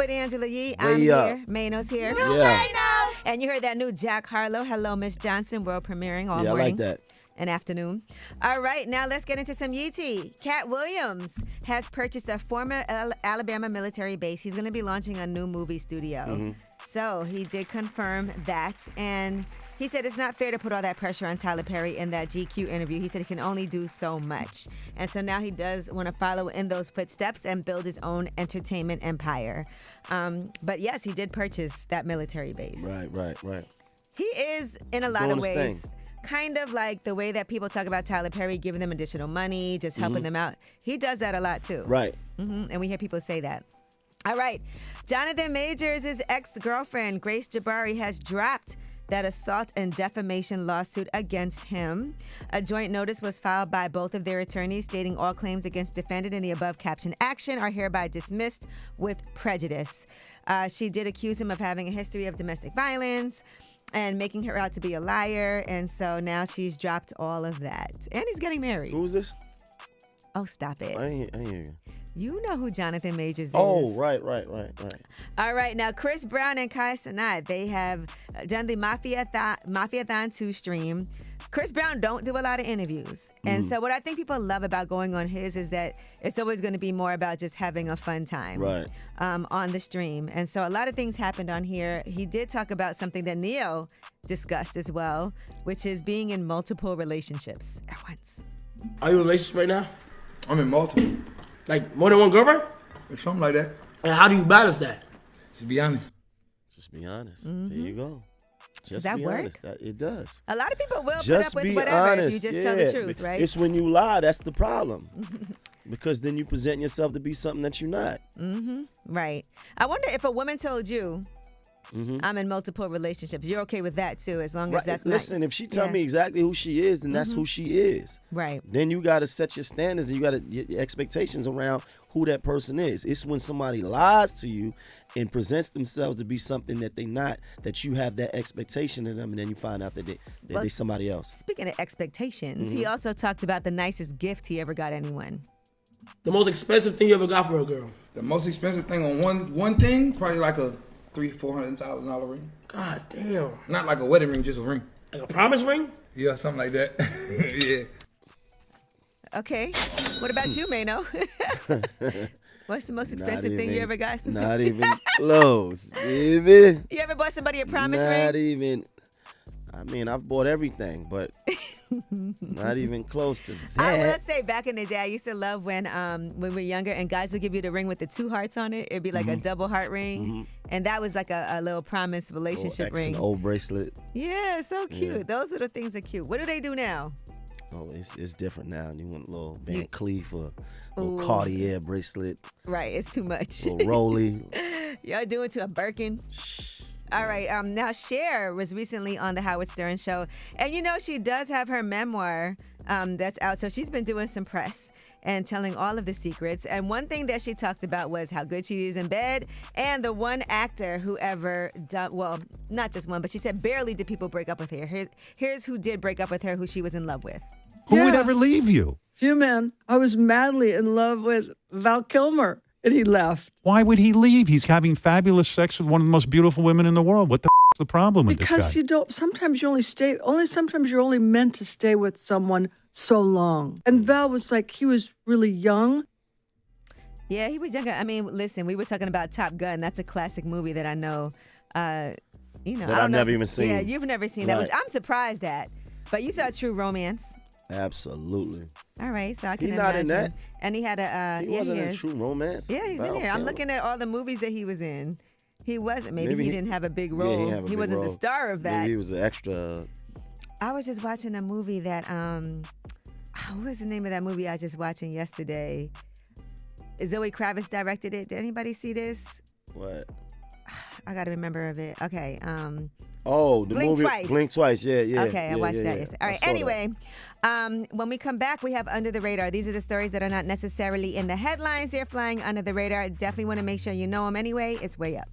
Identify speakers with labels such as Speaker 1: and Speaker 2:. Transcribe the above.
Speaker 1: with Angela Yee. I'm here. Mano's here.
Speaker 2: Yeah.
Speaker 1: And you heard that new Jack Harlow, Hello, Miss Johnson, world premiering all morning.
Speaker 2: I like that.
Speaker 1: And afternoon. All right, now let's get into some Yeetie. Cat Williams has purchased a former Alabama military base. He's going to be launching a new movie studio. Mm-hmm. So he did confirm that. And he said it's not fair to put all that pressure on Tyler Perry in that GQ interview. He said he can only do so much. And so now he does want to follow in those footsteps and build his own entertainment empire. But yes, he did purchase that military base.
Speaker 2: Right.
Speaker 1: He is, in a lot of ways, kind of like the way that people talk about Tyler Perry, giving them additional money, just helping them out. He does that a lot too.
Speaker 2: Right.
Speaker 1: And we hear people say that. All right. Jonathan Majors' ex-girlfriend, Grace Jabari, has dropped that assault and defamation lawsuit against him. A joint notice was filed by both of their attorneys stating all claims against defendant in the above captioned action are hereby dismissed with prejudice. She did accuse him of having a history of domestic violence and making her out to be a liar. And so now she's dropped all of that. And he's getting married.
Speaker 2: Who is this?
Speaker 1: Oh, stop it.
Speaker 2: I ain't hear you.
Speaker 1: You know who Jonathan Majors is.
Speaker 2: Oh, right.
Speaker 1: All right. Now, Chris Brown and Kai Cenat, they have done the Mafia-thon 2 stream. Chris Brown don't do a lot of interviews. And so what I think people love about going on his is that it's always going to be more about just having a fun time on the stream. And so a lot of things happened on here. He did talk about something that Neo discussed as well, which is being in multiple relationships at once.
Speaker 3: Are you in a relationship right now?
Speaker 4: I'm in multiple.
Speaker 3: Like more than one girlfriend?
Speaker 4: Or something like that.
Speaker 3: And how do you balance that?
Speaker 4: Just be honest.
Speaker 2: There you go.
Speaker 1: Does that work?
Speaker 2: It does.
Speaker 1: A lot of people will
Speaker 2: just
Speaker 1: put up with
Speaker 2: be
Speaker 1: whatever
Speaker 2: honest.
Speaker 1: if you just tell the truth, right?
Speaker 2: It's when you lie that's the problem. Because then you present yourself to be something that you're not.
Speaker 1: Right. I wonder if a woman told you, I'm in multiple relationships, you're okay with that too, as long as that's not...
Speaker 2: Listen, if she tell me exactly who she is, then that's who she is.
Speaker 1: Right.
Speaker 2: Then you got to set your standards and you got to your expectations around who that person is. It's when somebody lies to you and presents themselves to be something that they're not, that you have that expectation in them, and then you find out that they're somebody else.
Speaker 1: Speaking of expectations, he also talked about the nicest gift he ever got anyone.
Speaker 3: The most expensive thing you ever got for a girl?
Speaker 4: The most expensive thing on one thing, probably like a $300,000-$400,000 ring.
Speaker 3: God damn.
Speaker 4: Not like a wedding ring, just a ring.
Speaker 3: Like a promise ring?
Speaker 4: Yeah, something like that. Yeah.
Speaker 1: Okay. What about you, Mano? What's the most expensive thing you ever got?
Speaker 2: Not even close, baby.
Speaker 1: You ever bought somebody a promise ring?
Speaker 2: Not even. I mean, I've bought everything, but not even close to that.
Speaker 1: I will say, back in the day, I used to love when we were younger and guys would give you the ring with the 2 hearts on it. It'd be like a double heart ring. And that was like a little promise relationship ring.
Speaker 2: An old bracelet.
Speaker 1: Yeah, so cute. Yeah. Those little things are cute. What do they do now?
Speaker 2: Oh, it's different now. You want a little Van Cleef or a little Cartier bracelet.
Speaker 1: Right, it's too much.
Speaker 2: A little Rolly.
Speaker 1: Y'all doing to a Birkin? All right. Now, Cher was recently on the Howard Stern show. And you know, she does have her memoir that's out. So she's been doing some press and telling all of the secrets. And one thing that she talked about was how good she is in bed. And the one actor who ever done, well, not just one, but she said barely did people break up with her. Here's who did break up with her, who she was in love with.
Speaker 5: Who would ever leave you?
Speaker 6: Few men. I was madly in love with Val Kilmer. And he left.
Speaker 5: Why would he leave? He's having fabulous sex with one of the most beautiful women in the world. What the is the problem with this guy?
Speaker 6: Because you don't, sometimes you sometimes you're only meant to stay with someone so long. And Val was like, he was really young.
Speaker 1: Yeah, he was younger. I mean, listen, we were talking about Top Gun. That's a classic movie that I know,
Speaker 2: that I've never even seen.
Speaker 1: Yeah, you've never seen that. I'm surprised at. But you saw True Romance.
Speaker 2: Absolutely.
Speaker 1: All right, so I can
Speaker 2: He's
Speaker 1: imagine.
Speaker 2: Not in that.
Speaker 1: And he had a
Speaker 2: he wasn't in True Romance.
Speaker 1: Yeah, he's in here. I'm looking at all the movies that he was in. He wasn't. Maybe he didn't have a big role.
Speaker 2: Yeah,
Speaker 1: he wasn't the star of that.
Speaker 2: Maybe he was an extra.
Speaker 1: I was just watching a movie that what was the name of that movie I was just watching yesterday? Zoe Kravitz directed it. Did anybody see this?
Speaker 2: What?
Speaker 1: I got to remember of it. Okay.
Speaker 2: The
Speaker 1: Blink
Speaker 2: movie
Speaker 1: Twice.
Speaker 2: Blink Twice, yeah.
Speaker 1: Okay, I watched that yesterday. All right, anyway, when we come back, we have Under the Radar. These are the stories that are not necessarily in the headlines. They're flying under the radar. Definitely want to make sure you know them anyway. It's way up.